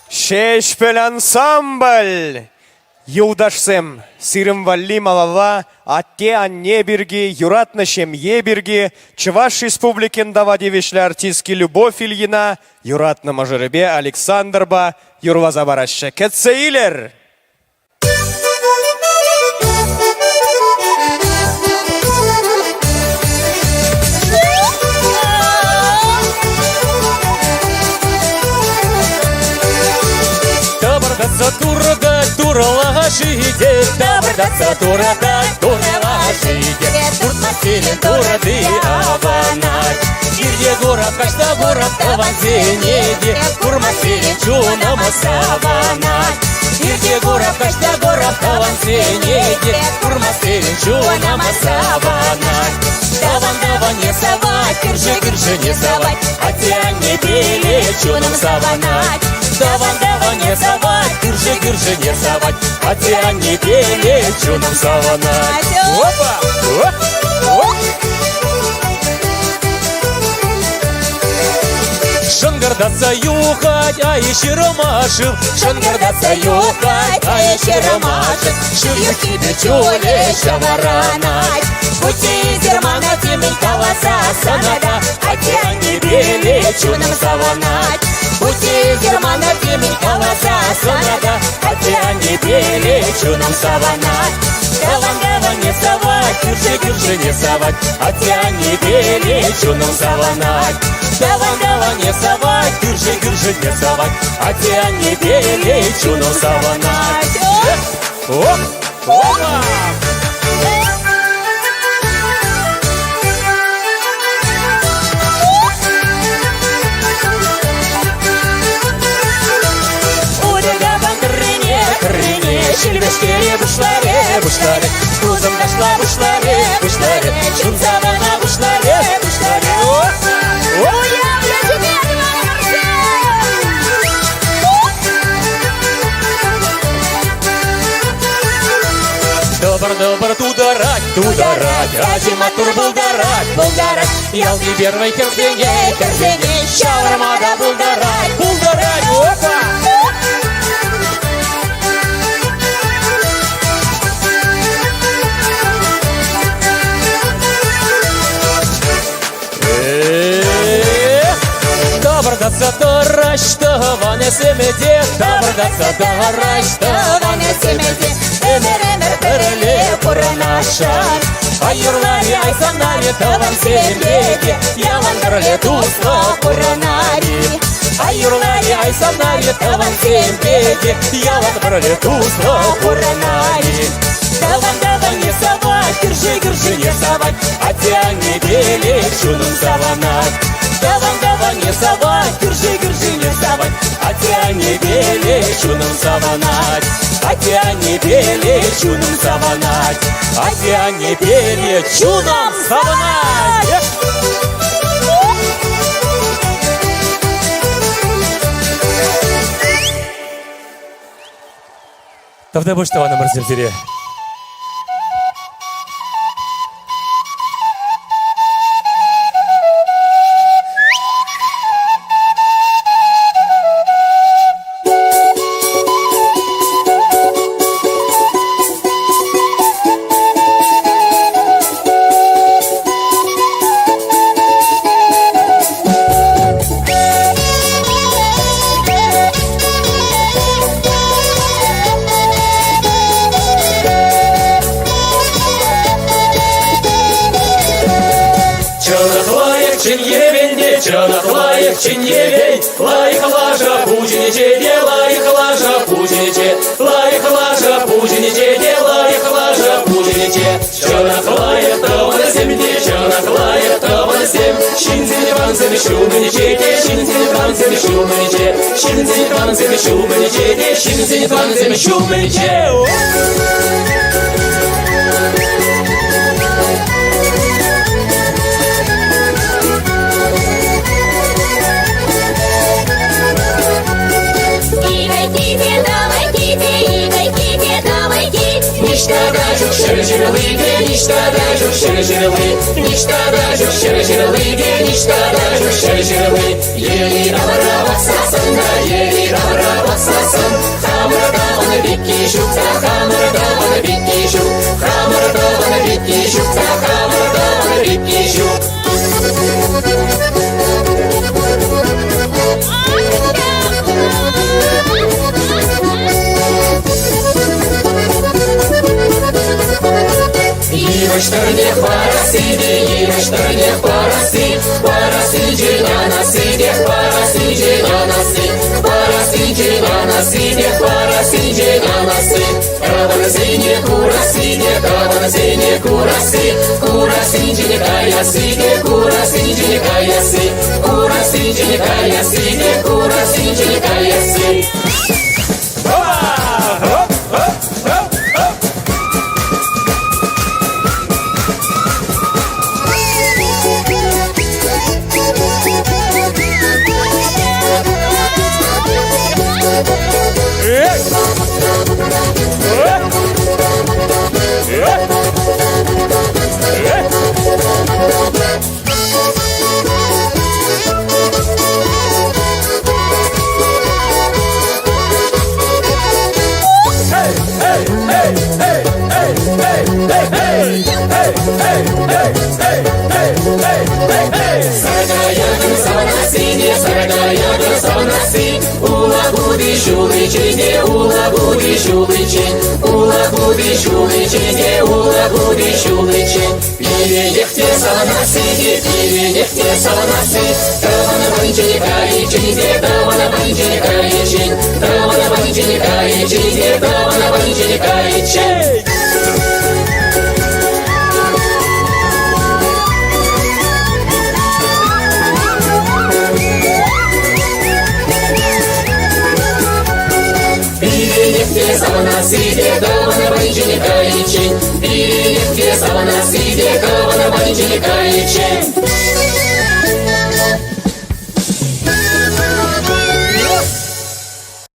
Шешпел ансамбль! Юлдашсем, сирым валли малала, атте анне бирги, юратнышем е бирги, Чуваш республикин давадевишлі артистки Любовь Ильина, юратны мажырыбе Александрба, юрваза барашы. Кетсейлер! Турга турала жиде, добрдаться турага турала жиде. Турмасилин турады аванай, жирде город кашта город таванзенеде. Турмасилин чунам саванай, жирде город кашта город таванзенеде. Турмасилин чунам саванай. Даван не совать, кыржи не совать, хотя не пили чунам саванай. Даван не совать, кыржи не совать, хотя не пели чунам саванай. Опа! Оп! Оп! Шангардаться юхать, а еще ромашил. Шангардаться юхать, а еще ромашил. Шую тебе чули шаваранай. Пути зермана темень колоса санада, хотя не пели чунам саванай. Пути зермана темень колоса санада, хотя не пели чунам саванай. Даван не совать, кыржи не совать, хотя не пели чунам саванай. Даван не совать, кыржи не совать, хотя не пели чунам саванай. Оп! Опа! Шельбешкере бушларе, кузом дошла бушларе, чунцавана бушларе. Добр тударать, Азиматур булдарать, ялги первой керзене, шаурмада булдарать, опа! Добрдаться тараш, таване семеде, добрдаться тараш, таване семеде. Эмер переле пуранашар, айурлари айсанари таван семеде, ялан переле тусло пуранари. Айурлари айсанари таван семеде, ялан переле тусло пуранари. Даван не совать, кыржи не совать, хотя не пели чунам саванай. Даван не совать, кыржи не совать, хотя не пели чунам саванай. Хотя не пели чунам саванай, хотя не пели чунам саванай. Тавда больше того на Марсельтере. Чиньевей, лайхалажа, пученице, лайхалажа, пученице, лайхалажа, пученице, лайхалажа, пученице. Чонахлая, тавана земли, чонахлая, тавана зем. Шинзини панцами шуманичете, шинзини панцами шуманиче, шинзини панцами шуманичете, шинзини панцами шуманиче. şırılıydı niştada şu şırılı niştada şu şırılıydı niştada şu şırılı yeni ravara baksasın da yeni ravara baksasın hamurda onu bitki şukta hamurda onu bitki şuk hamurda onu bitki şukta hamurda onu bitki şuk Yığıştırdık parası yığıştırdık parası cilanası parası cilanası parası cilanası parası cilanası Kavanı seni kurası kurası cini kayası kurası cini kayası kurası cini kayası kurası cini kayası Saragaya savanasi, ula budi shulichine, ula budi shulichin, ula budi shulichine, ula budi shulichin. Перенехте savanasi, тавана банчини кайчине, тавана банчини кайчин, тавана банчини кайчине, тавана банчини кайчин. Перенехте savanasi, тавана банчини кайчин, перенехте savanasi, тавана банчини кайчин.